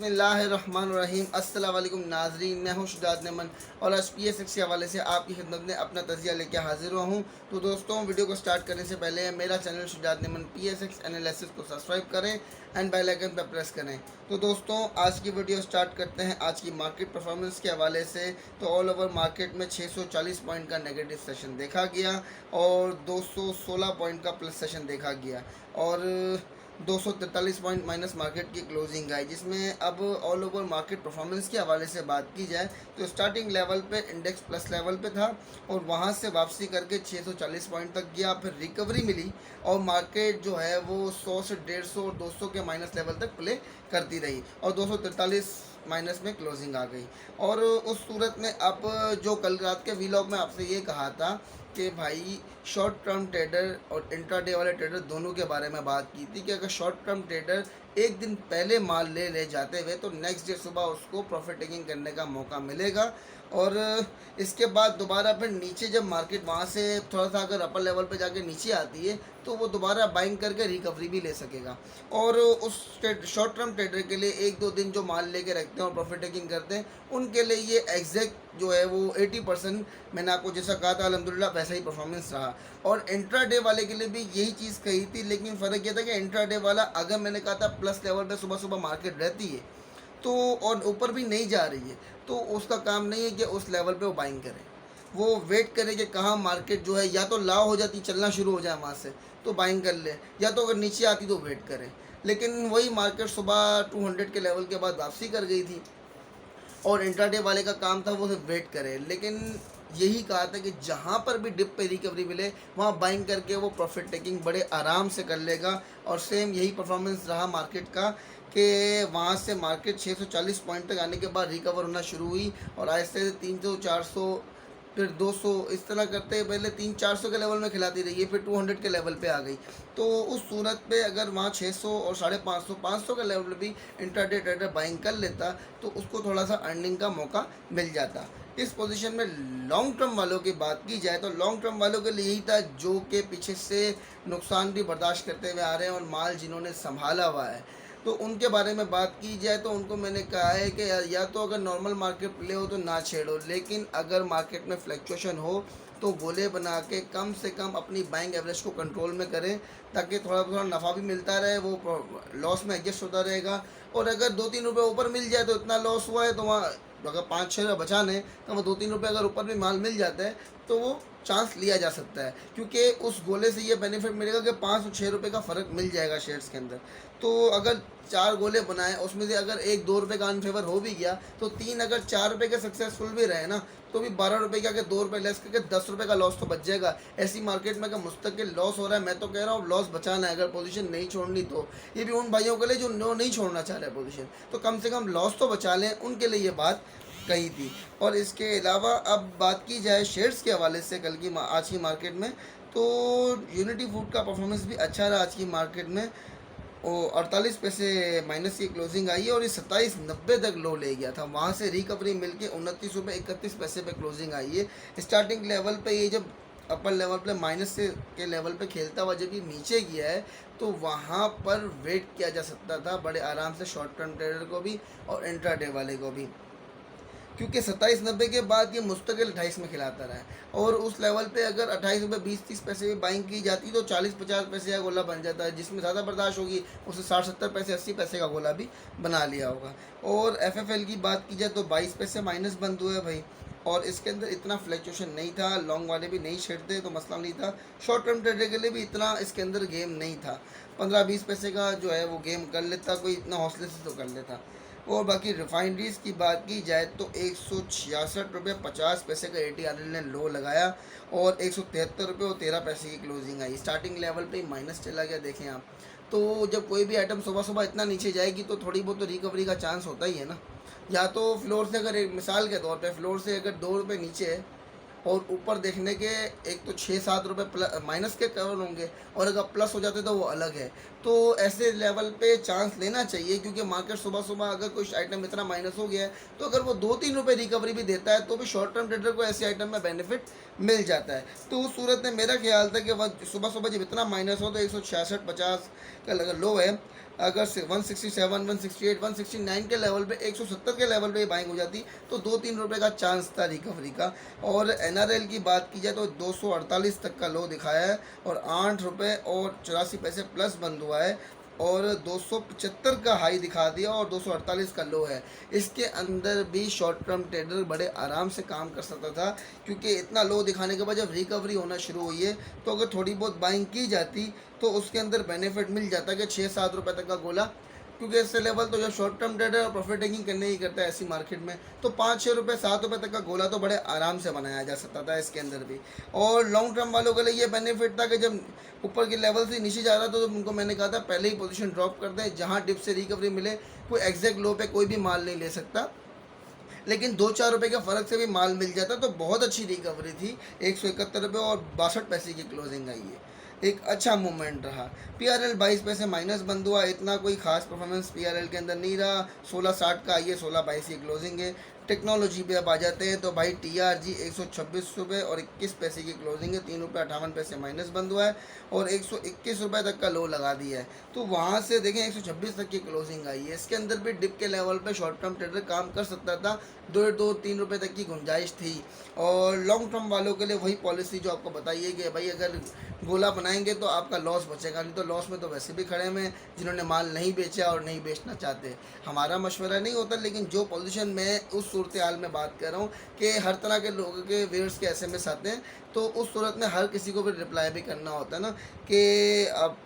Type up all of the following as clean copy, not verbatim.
बिस्मिल्लाहिर्रहमानिर्रहीम। अस्सलाम वालेकुम नाज़रीन, मैं हूँ शुजात नेमन और आज PSX के हवाले से आपकी खिदमत में अपना तज़िया लेके हाजिर हुआ हूँ। तो दोस्तों, वीडियो को स्टार्ट करने से पहले मेरा channel Shujaat Neyman PSX analysis को सब्सक्राइब करें एंड बेल आइकन पर प्रेस करें। तो दोस्तों, आज की वीडियो स्टार्ट करते हैं आज की मार्केट परफॉर्मेंस के हवाले से। तो ऑल ओवर मार्केट में 640 पॉइंट का नेगेटिव सेशन देखा गया और 216 पॉइंट का प्लस सेशन देखा गया और 243 पॉइंट माइनस मार्केट की क्लोजिंग आई। जिसमें अब ऑल ओवर मार्केट परफॉर्मेंस के हवाले से बात की जाए तो स्टार्टिंग लेवल पे इंडेक्स प्लस लेवल पे था और वहाँ से वापसी करके 640 पॉइंट तक गया, फिर रिकवरी मिली और मार्केट जो है वो 100 से 150 और 200 के माइनस लेवल तक प्ले करती रही और 243 माइनस में क्लोजिंग आ गई। और उस सूरत में अब जो कल रात के वीलॉग में आपसे ये कहा था कि भाई शॉर्ट टर्म ट्रेडर और इंट्राडे वाले ट्रेडर दोनों के बारे में बात की थी कि अगर शॉर्ट टर्म ट्रेडर एक दिन पहले माल ले जाते हुए तो नेक्स्ट डे सुबह उसको प्रॉफिट टेकिंग करने का मौका मिलेगा और इसके बाद दोबारा फिर नीचे जब मार्केट वहाँ से थोड़ा सा अगर अपर लेवल पे जाके नीचे आती है तो वो दोबारा बाइंग करके रिकवरी भी ले सकेगा। और उस शॉर्ट टर्म ट्रेडर के लिए एक दो दिन जो माल लेके रखते हैं और प्रॉफिट टेकिंग करते हैं उनके लिए ये एग्जैक्ट जो है वो 80% मैंने आपको जैसा कहा था अल्हम्दुलिल्लाह वैसा ही परफॉर्मेंस रहा। और इंट्राडे वाले के लिए भी यही चीज़ कही थी, लेकिन फ़र्क ये था कि इंट्राडे वाला अगर मैंने कहा था प्लस लेवल पे सुबह सुबह मार्केट रहती है तो और ऊपर भी नहीं जा रही है तो उसका काम नहीं है कि उस लेवल पे वो बाइंग करे, वो वेट करे कि कहाँ मार्केट जो है या तो लाव हो जाती चलना शुरू हो जाए वहाँ से तो बाइंग कर ले, या तो अगर नीचे आती तो वेट करे। लेकिन वही मार्केट सुबह 200 के लेवल के बाद वापसी कर गई थी और इंट्राडे वाले का काम था वो सिर्फ वेट करे। लेकिन यही कहा था कि जहाँ पर भी डिप पे रिकवरी मिले वहाँ बाइंग करके वो प्रॉफिट टेकिंग बड़े आराम से कर लेगा और सेम यही परफॉर्मेंस रहा मार्केट का कि वहाँ से मार्केट 640 पॉइंट तक आने के बाद रिकवर होना शुरू हुई और आहिस्ते से 300 400 फिर 200 इस तरह करते पहले 300-400 के लेवल में खिलाती रही है, फिर 200 के लेवल पे आ गई। तो उस सूरत पे अगर वहाँ 600 और 550 500 के लेवल भी इंट्राडे ट्रेडर बाइंग कर लेता तो उसको थोड़ा सा अर्निंग का मौका मिल जाता। इस पोजीशन में लॉन्ग टर्म वालों की बात की जाए तो लॉन्ग टर्म वालों के लिए यही था जो कि पीछे से नुकसान भी बर्दाश्त करते हुए आ रहे हैं और माल जिन्होंने संभाला हुआ है तो उनके बारे में बात की जाए तो उनको मैंने कहा है कि या तो अगर नॉर्मल मार्केट प्ले हो तो ना छेड़ो, लेकिन अगर मार्केट में फ्लक्चुएशन हो तो गोले बना के कम से कम अपनी बाइंग एवरेज को कंट्रोल में करें ताकि थोड़ा थोड़ा नफ़ा भी मिलता रहे, वो लॉस में एडजस्ट होता रहेगा। और अगर 2-3 रुपये ऊपर मिल जाए तो इतना लॉस हुआ है तो वहाँ अगर 5-6 रुपये बचाने तो वो 2-3 रुपये अगर ऊपर भी माल मिल जाता है तो वो चांस लिया जा सकता है, क्योंकि उस गोले से ये बेनिफिट मिलेगा कि 5 और 6 रुपये का फ़र्क मिल जाएगा शेयर्स के अंदर। तो अगर 4 गोले बनाए उसमें से अगर 1-2 रुपये का अनफेवर हो भी गया तो 3 अगर 4 रुपये के सक्सेसफुल भी रहे ना तो भी 12 रुपये का, 2 रुपये लेस करके 10 रुपये का लॉस तो बच जाएगा। ऐसी मार्केट में अगर मुस्तकिल लॉस हो रहा है, मैं तो कह रहा हूँ लॉस बचाना है, अगर पोजीशन नहीं छोड़नी तो ये भी उन भाइयों के लिए जो नहीं छोड़ना चाह रहे पोजीशन, तो कम से कम लॉस तो बचा लें, उनके लिए ये बात कही थी। और इसके अलावा अब बात की जाए शेयर्स के हवाले से कल की आज की मार्केट में तो यूनिटी फूड का परफॉर्मेंस भी अच्छा रहा आज की मार्केट में। और 48 पैसे माइनस की क्लोजिंग आई है और ये 27.90 तक लो ले गया था, वहाँ से रिकवरी मिलके 29 रुपये 31 पैसे पे क्लोजिंग आई है। स्टार्टिंग लेवल पे ये जब अपर लेवल पे माइनस से के लेवल पे खेलता हुआ जब ये नीचे गया है तो वहाँ पर वेट किया जा सकता था बड़े आराम से शॉर्ट टर्म ट्रेडर को भी और इंट्राडे वाले को भी, क्योंकि 27.90 के बाद ये मुस्तकिल 28 में खिलाता रहा है और उस लेवल पे अगर 28 रुपये 20-30 पैसे भी बाइंग की जाती तो 40-50 पैसे का गोला बन जाता है, जिसमें ज़्यादा बर्दाश्त होगी उसे 60-70 पैसे 80 पैसे का गोला भी बना लिया होगा। और FFL की बात की जाए तो 22 पैसे माइनस बंद हुए भाई और इसके अंदर इतना फ्लक्चुएशन नहीं था, लॉन्ग वाले भी नहीं छेड़ते तो मसला नहीं था, शॉर्ट टर्म ट्रेडर के लिए भी इतना इसके अंदर गेम नहीं था, 15-20 पैसे का जो है वो गेम कर लेता, कोई इतना हौसले से तो कर लेता। और बाकी रिफाइनरीज़ की बात की जाए तो 166 रुपये 50 पैसे का ATRL ने लो लगाया और 173 रुपये और 13 पैसे की क्लोजिंग आई। स्टार्टिंग लेवल पे ही माइनस चला गया देखें आप। तो जब कोई भी आइटम सुबह सुबह इतना नीचे जाएगी तो थोड़ी बहुत तो रिकवरी का चांस होता ही है ना। या तो फ्लोर से अगर एक मिसाल के तौर पे फ्लोर से अगर 2 रुपये नीचे है और ऊपर देखने के एक तो 6-7 रुपये माइनस के कवर होंगे और अगर प्लस हो जाते तो वो अलग है। तो ऐसे लेवल पे चांस लेना चाहिए, क्योंकि मार्केट सुबह सुबह अगर कोई आइटम इतना माइनस हो गया है तो अगर वो 2-3 रुपये रिकवरी भी देता है तो भी शॉर्ट टर्म ट्रेडर को ऐसे आइटम में बेनिफिट मिल जाता है। तो उस सूरत में मेरा ख्याल था कि वह सुबह सुबह जब इतना माइनस हो तो 166.50 का लो है अगर 167, 168, 169 के लेवल पे, 170 के लेवल पे बाइंग हो जाती तो 2-3 रुपए का चांस था रिकवरी का। और एनआरएल की बात की जाए तो 248 तक का लो दिखाया है और 8 रुपये और 84 पैसे प्लस बंद हुआ है और 275 का हाई दिखा दिया और 248 का लो है। इसके अंदर भी शॉर्ट टर्म ट्रेडर बड़े आराम से काम कर सकता था, क्योंकि इतना लो दिखाने के बाद जब रिकवरी होना शुरू हुई है तो अगर थोड़ी बहुत बाइंग की जाती तो उसके अंदर बेनिफिट मिल जाता कि 6-7 रुपये तक का गोला, क्योंकि इससे लेवल तो जब शॉर्ट टर्म ट्रेडर और प्रॉफिट टेकिंग करने ही करता है ऐसी मार्केट में, तो 5-6 रुपये 7 रुपये तक का गोला तो बड़े आराम से बनाया जा सकता था इसके अंदर भी। और लॉन्ग टर्म वालों के लिए ये बेनिफिट था कि जब ऊपर के लेवल से नीचे जा रहा था तो उनको मैंने कहा था पहले ही पोजीशन ड्रॉप कर दें, जहाँ डिप से रिकवरी मिले। कोई एग्जैक्ट लो पे कोई भी माल नहीं ले सकता, लेकिन 2-4 रुपये के फ़र्क से भी माल मिल जाता तो बहुत अच्छी रिकवरी थी। 171 रुपये और 62 पैसे की क्लोजिंग आई है, एक अच्छा मूवमेंट रहा। पीआरएल 22 पैसे माइनस बंद हुआ, इतना कोई खास परफॉर्मेंस पीआरएल के अंदर नहीं रहा। 16.60 का आई है, 16.22 की क्लोजिंग है। टेक्नोलॉजी पे अब आ जाते हैं तो भाई टीआरजी 126 रुपये और 21 पैसे की क्लोजिंग है, 3 रुपये 58 पैसे माइनस बंद हुआ है और 121 रुपये तक का लो लगा दिया है। तो वहाँ से देखें 126 तक की क्लोजिंग आई है। इसके अंदर भी डिप के लेवल पे शॉर्ट टर्म ट्रेडर काम कर सकता था, 2-3 रुपये तक की गुंजाइश थी। और लॉन्ग टर्म वालों के लिए वही पॉलिसी जो आपको बताइए कि भाई अगर गोला बनाएंगे तो आपका लॉस बचेगा, नहीं तो लॉस में तो वैसे भी खड़े हैं जिन्होंने माल नहीं बेचा और नहीं बेचना चाहते। हमारा मशवरा नहीं होता, लेकिन जो पोजीशन में उस सूरत हाल में बात कर रहा हूँ कि हर तरह के लोगों के व्यूअर्स के एसएमएस आते हैं, तो उस सूरत में हर किसी को भी रिप्लाई भी करना होता है ना कि अब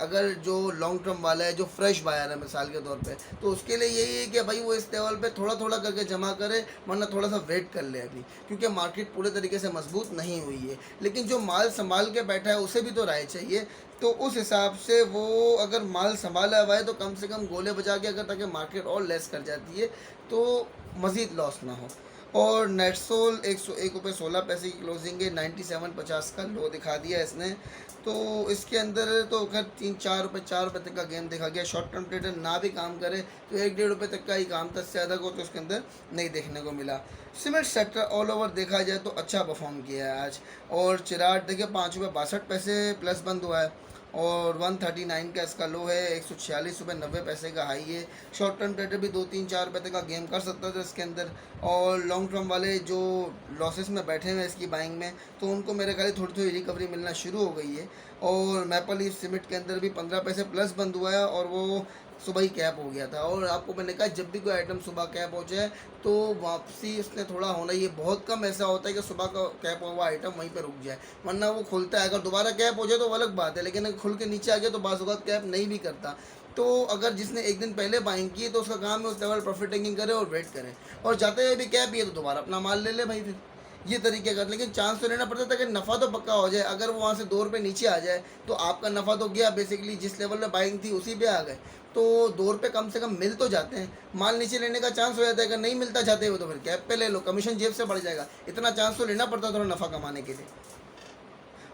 अगर जो लॉन्ग टर्म वाला है, जो फ्रेश बायर है मिसाल के तौर पे, तो उसके लिए यही है कि भाई वो इस लेवल पे थोड़ा थोड़ा करके जमा करे, वरना थोड़ा सा वेट कर ले अभी, क्योंकि मार्केट पूरे तरीके से मजबूत नहीं हुई है। लेकिन जो माल संभाल के बैठा है उसे भी तो राय चाहिए, तो उस हिसाब से वो अगर माल संभाला हुआ है तो कम से कम गोले बजा के अगर ताकि मार्केट और लेस कर जाती है तो मज़ीद लॉस ना हो। और नेटसोल 101 रुपये 16 पैसे की क्लोजिंग है, 97.50 का लो दिखा दिया इसने। तो इसके अंदर तो खैर 3-4 रुपये 4 रुपये तक का गेम देखा गया। शॉर्ट टर्म ट्रेडर ना भी काम करे तो 1-1.5 रुपये तक का ही काम था, इससे ज़्यादा को तो उसके अंदर नहीं देखने को मिला। सीमेंट सेक्टर ऑल ओवर देखा जाए तो अच्छा परफॉर्म किया है आज। और चिराट देखिए 5 रुपये 62 पैसे प्लस बंद हुआ है और 139 का इसका लो है, 146 रुपये 90 पैसे का हाई है। शॉर्ट टर्म ट्रेडर भी 2-3-4 रुपये तक का गेम कर सकता था इसके अंदर। और लॉन्ग टर्म वाले जो लॉसेस में बैठे हुए हैं इसकी बाइंग में, तो उनको मेरे ख्याल थोड़ी थोड़ी रिकवरी मिलना शुरू हो गई है। और मैपल लीफ सीमेंट के अंदर भी 15 पैसे प्लस बंद हुआ है और वो सुबह ही कैप हो गया था। और आपको मैंने कहा जब भी कोई आइटम सुबह कैप हो जाए तो वापसी उसने थोड़ा होना, ये बहुत कम ऐसा होता है कि सुबह का कैप हुआ आइटम वहीं पर रुक जाए, वरना वो खुलता है। अगर दोबारा कैप हो जाए तो वो अलग बात है, लेकिन अगर खुल के नीचे आ गया तो बाज़ औक़ात कैप नहीं भी करता। तो अगर जिसने एक दिन पहले बाइंग की है तो उसका काम है उस लेवल प्रॉफिट टेकिंग करे और वेट करे, और जाते हुए भी कैप ही है तो दोबारा अपना माल ले ले भाई, फिर ये तरीके का। लेकिन चांस तो लेना पड़ता था कि नफ़ा तो पक्का हो जाए। अगर वो वहाँ से 2 रुपये नीचे आ जाए तो आपका नफ़ा तो गया, बेसिकली जिस लेवल में बाइंग थी उसी पे आ गए, तो 2 रुपये कम से कम मिल तो जाते हैं। माल नीचे लेने का चांस हो जाता है, अगर नहीं मिलता जाते हो तो फिर कैप पे ले लो, कमीशन जेब से बढ़ जाएगा। इतना चांस तो लेना पड़ता थोड़ा नफ़ा कमाने के लिए।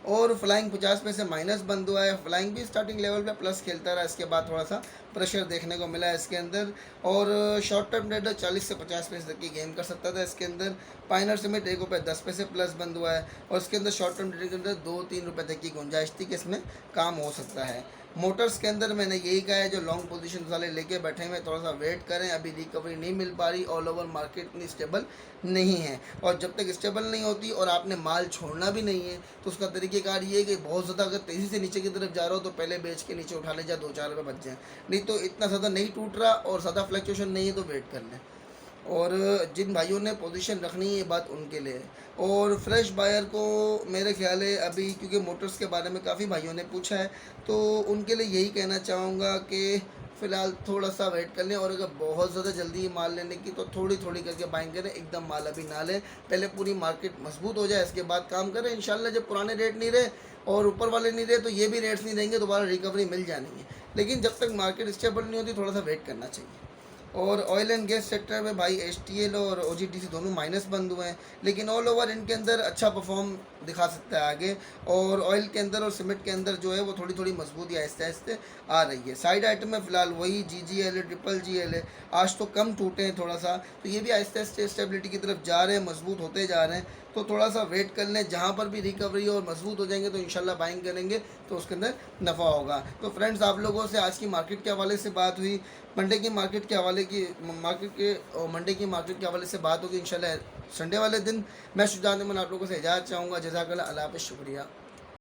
और फ्लाइंग 50 पैसे माइनस बंद हुआ है। फ्लाइंग भी स्टार्टिंग लेवल पे प्लस खेलता रहा, इसके बाद थोड़ा सा प्रेशर देखने को मिला है इसके अंदर। और शॉर्ट टर्म ट्रेडर 40 से 50 पैसे तक की गेम कर सकता था इसके अंदर। पाइनर समेत 1 रुपये 10 पैसे प्लस बंद हुआ है और इसके अंदर शॉर्ट टर्म ट्रेडर के अंदर 2-3 रुपये तक की गुंजाइश थी कि इसमें काम हो सकता है। मोटर्स के अंदर मैंने यही कहा है, जो लॉन्ग पोजीशन वाले लेके बैठे हुए थोड़ा सा वेट करें, अभी रिकवरी नहीं मिल पा रही, ऑल ओवर मार्केट इतनी स्टेबल नहीं है। और जब तक स्टेबल नहीं होती और आपने माल छोड़ना भी नहीं है तो उसका तरीक़ेकार ये है कि बहुत ज़्यादा अगर तेज़ी से नीचे की तरफ जा रहा हो तो पहले बेच के नीचे उठा ले जा, 2-4 रुपये बच जाए, नहीं तो इतना ज़्यादा नहीं टूट रहा और ज़्यादा फ्लक्चुएशन नहीं है तो वेट कर लें। और जिन भाइयों ने पोजीशन रखनी है ये बात उनके लिए है। और फ्रेश बायर को मेरे ख्याल है अभी, क्योंकि मोटर्स के बारे में काफ़ी भाइयों ने पूछा है, तो उनके लिए यही कहना चाहूँगा कि फ़िलहाल थोड़ा सा वेट कर लें। और अगर बहुत ज़्यादा जल्दी माल लेने की तो थोड़ी थोड़ी करके बाइंग करें, एकदम माल अभी ना लें, पहले पूरी मार्केट मजबूत हो जाए इसके बाद काम करें। इंशाल्लाह जब पुराने रेट नहीं रहे और ऊपर वाले नहीं रहे तो ये भी रेट्स नहीं रहेंगे, दोबारा रिकवरी मिल जानी है। लेकिन जब तक मार्केट स्टेबल नहीं होती थोड़ा सा वेट करना चाहिए। और ऑयल एंड गैस सेक्टर में भाई एचटीएल और ओजीटीसी दोनों माइनस बंद हुए हैं, लेकिन ऑल ओवर इनके अंदर अच्छा परफॉर्म दिखा सकता है आगे। और ऑयल के अंदर और सीमेंट के अंदर जो है वो थोड़ी थोड़ी मजबूती आहिस्ते आहिस्ते आ रही है। साइड आइटम में फ़िलहाल वही जीजीएल है, ट्रिपल जीएल है, आज तो कम टूटे हैं थोड़ा सा, तो ये भी आहिस्ते आहिस्ते स्टेबिलिटी की तरफ जा रहे हैं, मजबूत होते जा रहे हैं। तो थोड़ा सा वेट कर लें, जहाँ पर भी रिकवरी और मजबूत हो जाएंगे तो इंशाल्लाह बाइंग करेंगे तो उसके अंदर नफ़ा होगा। तो फ्रेंड्स, आप लोगों से आज की मार्केट के हवाले से बात हुई, मंडे की मार्केट के हवाले की मंडे की मार्केट के हवाले से बात होगी इंशाल्लाह संडे वाले दिन। मैं शुजात अहमद आप लोगों से इजाज़त चाहूँगा। जज़ाकल्लाह, अल्लाह हाफ़िज़, शुक्रिया।